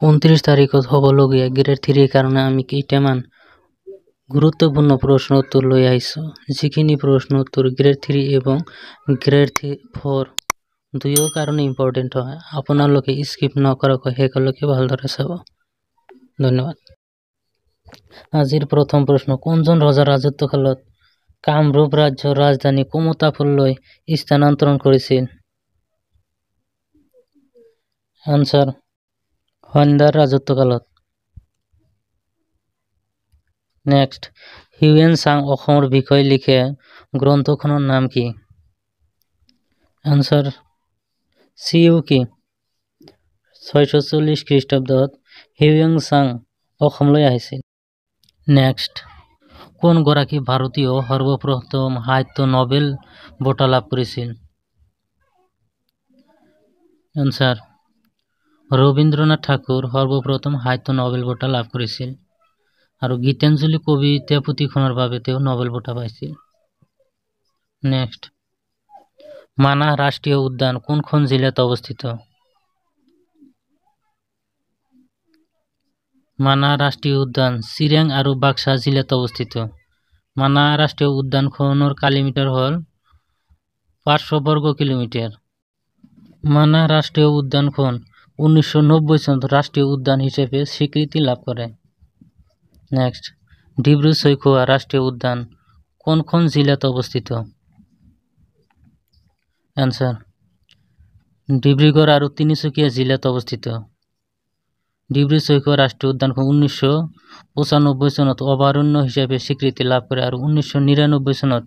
29 তাৰিখত হ'বলগীয়া গ্ৰেড 3 কাৰণে আমি কেইটামান গুৰুত্বপূৰ্ণ প্ৰশ্ন উত্তৰ লৈ আহিছোঁ, যিখিনি প্ৰশ্ন উত্তৰ গ্ৰেড 3 এবং গ্ৰেড 4 দুয়ো কাৰণে ইম্পৰ্টেণ্ট হয়। আপোনালোকে স্কিপ নকৰাকৈ শেষলৈকে ভালদৰে চাব। ধন্যবাদ। আজিৰ প্ৰথম প্ৰশ্ন, কোনজন ৰজাৰ ৰাজত্বকালত কামৰূপ ৰাজ্যৰ ৰাজধানী কমতাপুৰলৈ স্থানান্তৰণ কৰিছিল? আনসাৰ, সন্ধ্যাৰ ৰাজত্বকালত। নেক্সট, হিউয়েন চাং অসমৰ বিষয়ে লিখে গ্ৰন্থখনৰ নাম কি? আনসাৰ, চিউকি। 640 খ্ৰীষ্টাব্দত হিউয়েন চাং অসমলৈ আহিছিল। নেক্সট, কোন গৰাকী ভাৰতীয় সৰ্বপ্ৰথম সাহিত্য নোবেল বঁটা লাভ কৰিছিল? আনসাৰ, ৰবীন্দ্ৰনাথ ঠাকুৰ সৰ্বপ্ৰথম সাহিত্য নোবেল বঁটা লাভ কৰিছিল আৰু গীতাঞ্জলি কবিতা পুথিখনৰ বাবে তেওঁ নোবেল বঁটা পাইছিল। নেক্সট, মানাহ ৰাষ্ট্ৰীয় উদ্যান কোনখন জিলাত অৱস্থিত? মানাহ ৰাষ্ট্ৰীয় উদ্যান চিৰাং আৰু বাক্সা জিলাত অৱস্থিত। মানাহ ৰাষ্ট্ৰীয় উদ্যানখনৰ কিলোমিটাৰ হ'ল 500 বৰ্গ কিলোমিটাৰ। মানাহ ৰাষ্ট্ৰীয় উদ্যানখন 1990 চনত ৰাষ্ট্ৰীয় উদ্যান হিচাপে স্বীকৃতি লাভ কৰে। নেক্সট, ডিব্ৰু-ছৈখোৱা ৰাষ্ট্ৰীয় উদ্যান কোনখন জিলাত অৱস্থিত? এনসাৰ, ডিব্ৰুগড় আৰু তিনিচুকীয়া জিলাত অৱস্থিত। ডিব্ৰু-ছৈখোৱা ৰাষ্ট্ৰীয় উদ্যানখন 1995 চনত অভয়াৰণ্য হিচাপে স্বীকৃতি লাভ কৰে আৰু 1999 চনত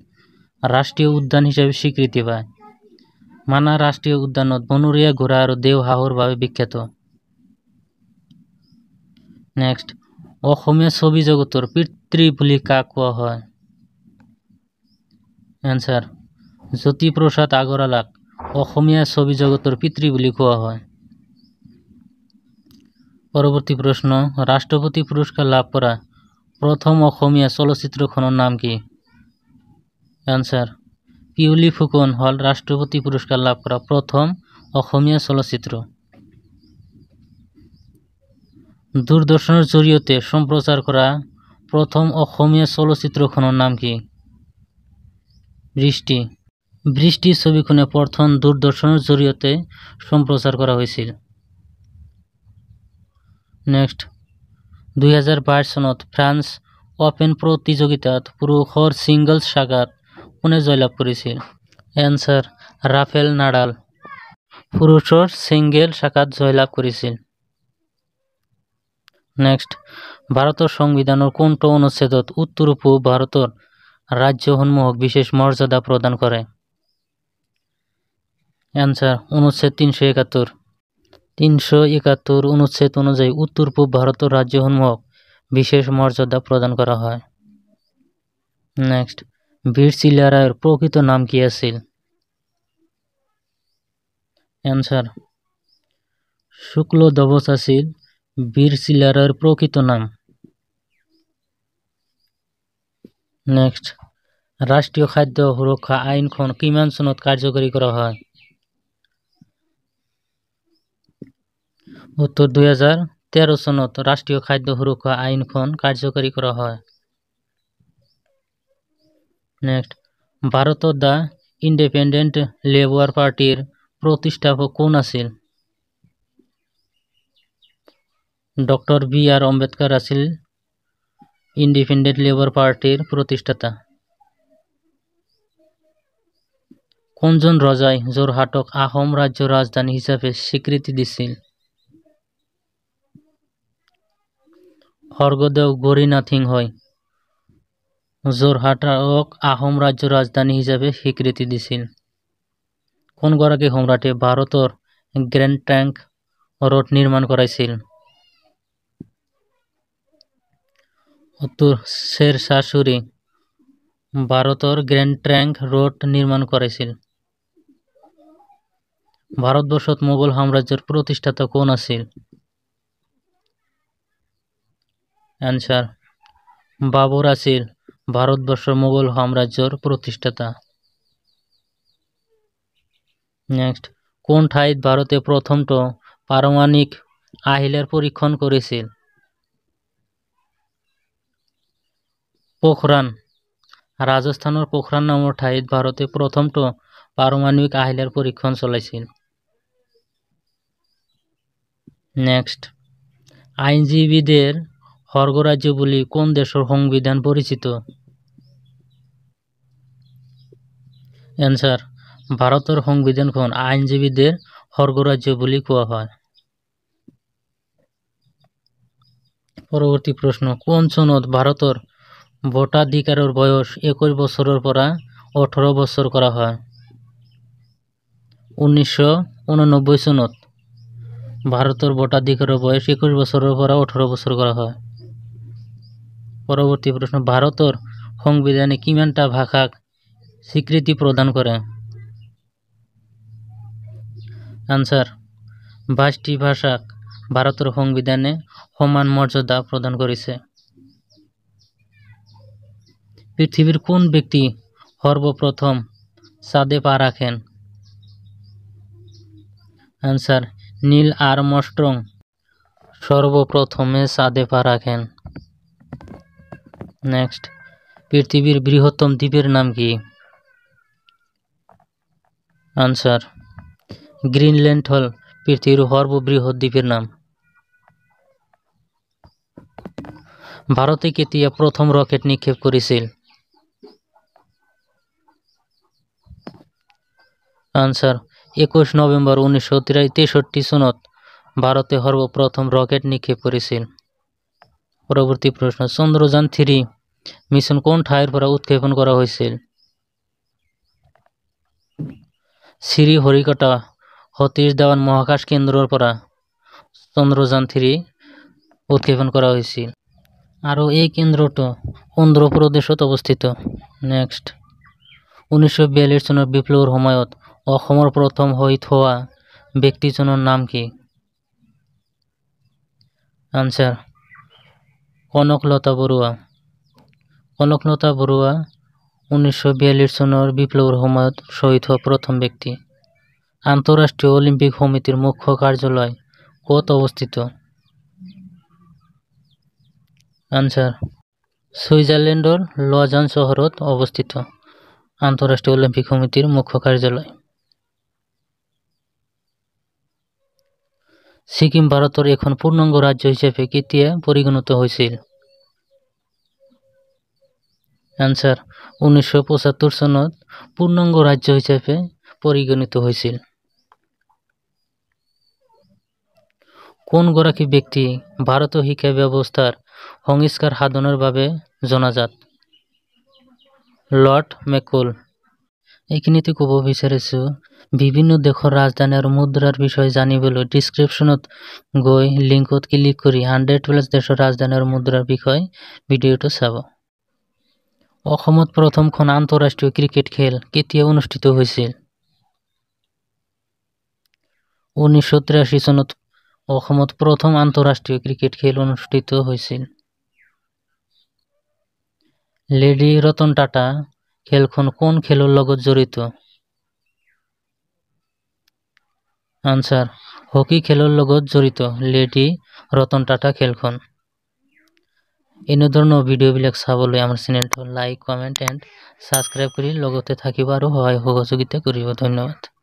ৰাষ্ট্ৰীয় উদ্যান হিচাপে স্বীকৃতি পায়। মানাহ ৰাষ্ট্ৰীয় উদ্যানত বনৰীয়া ঘোঁৰা আৰু দেওহাঁহৰ বাবে বিখ্যাত। নেক্সট, অসমীয়া ছবি জগতৰ পিতৃ বুলি কাক কোৱা হয়? এনসাৰ, জ্যোতিপ্ৰসাদ আগৰৱালাক অসমীয়া ছবি জগতৰ পিতৃ বুলি কোৱা হয়। পৰৱৰ্তী প্ৰশ্ন, ৰাষ্ট্ৰপতি পুৰস্কাৰ লাভ কৰা প্ৰথম অসমীয়া চলচ্চিত্ৰখনৰ নাম কি? এনসাৰ, পিয়লি ফুকন হ'ল ৰাষ্ট্ৰপতি পুৰস্কাৰ লাভ কৰা প্ৰথম অসমীয়া চলচ্চিত্ৰ। দূৰদৰ্শনৰ জৰিয়তে সম্প্ৰচাৰ কৰা প্ৰথম অসমীয়া চলচ্চিত্ৰখনৰ নাম কি? বৃষ্টি। বৃষ্টি ছবিখনে প্ৰথম দূৰদৰ্শনৰ জৰিয়তে সম্প্ৰচাৰ কৰা হৈছিল। নেক্সট, 2022 চনত ফ্ৰান্স অপেন প্ৰতিযোগিতাত পুৰুষৰ ছিংগলছ শাখাত কোনে জয়লাভ কৰিছিল? এনসাৰ, ৰাফেল নাডাল পুৰুষৰ ছিংগল শাখাত জয়লাভ কৰিছিল। নেক্সট, ভাৰতৰ সংবিধানৰ কোনটো অনুচ্ছেদত উত্তৰ-পূব ভাৰতৰ ৰাজ্যসমূহক বিশেষ মৰ্যাদা প্ৰদান কৰে? এনসাৰ, অনুচ্ছেদ 371। 371 অনুচ্ছেদ অনুযায়ী উত্তৰ-পূব ভাৰতৰ ৰাজ্যসমূহক বিশেষ মৰ্যাদা প্ৰদান কৰা হয়। নেক্সট, বীৰ চিলাৰায়ৰ প্ৰকৃত নাম কি আছিল? এনসাৰ, শুক্লধ্বজ আছিল বীৰ চিলাৰায়ৰ প্ৰকৃত নাম। নেক্সট, ৰাষ্ট্ৰীয় খাদ্য সুৰক্ষা আইনখন কিমান চনত কাৰ্যকৰী কৰা হয়? উত্তৰ, 2013 চনত ৰাষ্ট্ৰীয় খাদ্য সুৰক্ষা আইনখন কাৰ্যকৰী কৰা হয়। নেক্সট, ভাৰতত দ্য ইণ্ডিপেণ্ডেণ্ট লেবাৰ পাৰ্টিৰ প্ৰতিষ্ঠাপক কোন আছিল? Doctor BR. আম্বেদকাৰ আছিল ইণ্ডিপেণ্ডেণ্ট লেবাৰ পাৰ্টিৰ প্ৰতিষ্ঠাতা। কোনজন ৰজাই যোৰহাটক আহোম ৰাজ্যৰ ৰাজধানী হিচাপে স্বীকৃতি দিছিল? স্বৰ্গদেউ গৌৰীনাথ সিংহই যোৰহাটক আহোম ৰাজ্যৰ ৰাজধানী হিচাপে স্বীকৃতি দিছিল। কোনগৰাকী সম্ৰাটে ভাৰতৰ গ্ৰেণ্ড ট্ৰাংক ৰোড নিৰ্মাণ কৰাইছিল? উত্তৰ, শ্বেৰ শাহ ছুৰী ভাৰতৰ গ্ৰেণ্ড ট্ৰাংক ৰোড নিৰ্মাণ কৰাইছিল। ভাৰতবৰ্ষত মোগল সাম্ৰাজ্যৰ প্ৰতিষ্ঠাতা কোন আছিল? এনসাৰ, বাবৰ আছিল ভাৰতবৰ্ষৰ মোগল সাম্ৰাজ্যৰ প্ৰতিষ্ঠাতা। নেক্সট, কোন ঠাইত ভাৰতে প্ৰথমটো পাৰমাণৱিক আহিলাৰ পৰীক্ষণ কৰিছিল? পোখৰাণ। ৰাজস্থানৰ পোখৰাণ নামৰ ঠাইত ভাৰতে প্ৰথমটো পাৰমাণৱিক আহিলাৰ পৰীক্ষণ চলাইছিল। নেক্সট, আইনজীবীদেৰ স্বৰ্গৰাজ্য বুলি কোন দেশৰ সংবিধান পৰিচিত? এনসাৰ, ভাৰতৰ সংবিধানখন আইনজীবীদেৰ স্বৰ্গৰাজ্য বুলি কোৱা হয়। পৰৱৰ্তী প্ৰশ্ন, কোন চনত ভাৰতৰ ভোটাধিকাৰৰ বয়স 21 বছৰৰ পৰা 18 বছৰ কৰা হয়? 1989 চনত ভাৰতৰ ভোটাধিকাৰৰ বয়স 21 বছৰৰ পৰা 18 বছৰ কৰা হয়। পৰৱৰ্তী প্ৰশ্ন, ভাৰতৰ সংবিধানে কিমানটা ভাষাক স্বীকৃতি প্ৰদান কৰে? আনসাৰ, 22টি ভাষাক ভাৰতৰ সংবিধানে সমান মৰ্যাদা প্ৰদান কৰিছে। পৃথিৱীৰ কোন ব্যক্তি সৰ্বপ্ৰথম চাঁদে পা ৰাখেন? আনসার, নীল আর্মস্ট্রং সর্বপ্রথমে চাঁদে পা রাখেন। নেক্সট, পৃথিবীর বৃহত্তম দ্বীপের নাম কি? আনসার, গ্রিনল্যান্ড হল পৃথিবীর সর্ববৃহৎ দ্বীপের নাম। ভারতে কেতিয়া প্রথম রকেট নিক্ষেপ করেছিল? আনসার, 21 নভেম্বর 1963 চনত ভারতে সর্বপ্রথম রকেট নিক্ষেপ করেছিল। পরবর্তী প্রশ্ন, চন্দ্রযান 3 মিশন কোন ঠাইৰ পৰা উৎক্ষেপণ কৰা হৈছিল? শ্ৰীহৰিকোটা সতীশ ধাৱান মহাকাশ কেন্দ্ৰৰ পৰা চন্দ্ৰযান 3 উৎক্ষেপণ কৰা হৈছিল আৰু এই কেন্দ্ৰটো অন্ধ্ৰ প্ৰদেশত অৱস্থিত। নেক্সট, 1942 চনৰ বিপ্লৱৰ সময়ত অসমৰ প্ৰথম শহীদ হোৱা ব্যক্তিজনৰ নাম কি? আনসাৰ, কনকলতা বৰুৱা। কনকলতা বৰুৱা 1942 চনৰ বিপ্লৱৰ সময়ত শহীদ হোৱা প্ৰথম ব্যক্তি। আন্তঃৰাষ্ট্ৰীয় অলিম্পিক সমিতিৰ মুখ্য কাৰ্যালয় ক'ত অৱস্থিত? আনসাৰ, ছুইজাৰলেণ্ডৰ লজান চহৰত অৱস্থিত আন্তঃৰাষ্ট্ৰীয় অলিম্পিক সমিতিৰ মুখ্য কাৰ্যালয়। ছিকিম ভাৰতৰ এখন পূৰ্ণাংগ ৰাজ্য হিচাপে কেতিয়া পৰিগণিত হৈছিল? আনসাৰ, 1975 চনত পূৰ্ণাংগ ৰাজ্য হিচাপে পৰিগণিত হৈছিল। কোন গৰাকী ব্যক্তি ভাৰতীয় শিক্ষা ব্যৱস্থাৰ সংস্কাৰ সাধনৰ বাবে জনাজাত? লৰ্ড মেকল। এইখিনিতে ক'ব বিচাৰিছো, বিভিন্ন দেশৰ ৰাজধানী আৰু মুদ্ৰাৰ বিষয়ে জানিবলৈ ডিছক্ৰিপশ্যনত গৈ লিংকত ক্লিক কৰি 100+ দেশৰ ৰাজধানী আৰু মুদ্ৰাৰ বিষয়ে ভিডিঅ'টো চাব। অসমত প্ৰথমখন আন্তঃৰাষ্ট্ৰীয় ক্ৰিকেট খেল কেতিয়া অনুষ্ঠিত হৈছিল? 1983 চনত অসমত প্ৰথম আন্তঃৰাষ্ট্ৰীয় ক্ৰিকেট খেল অনুষ্ঠিত হৈছিল। লেডী ৰতন টাটা খেলখন কোন খেলৰ লগত জড়িত? আনসাৰ, হকি খেলৰ লগত জড়িত লেডী ৰতন টাটা খেলখন। এনেধৰণৰ ভিডিঅ'বিলাক চাবলৈ আমাৰ চেনেলটো লাইক, কমেণ্ট এণ্ড ছাবস্ক্ৰাইব কৰি লগতে থাকিব আৰু সহায় সহযোগিতা কৰিব। ধন্যবাদ।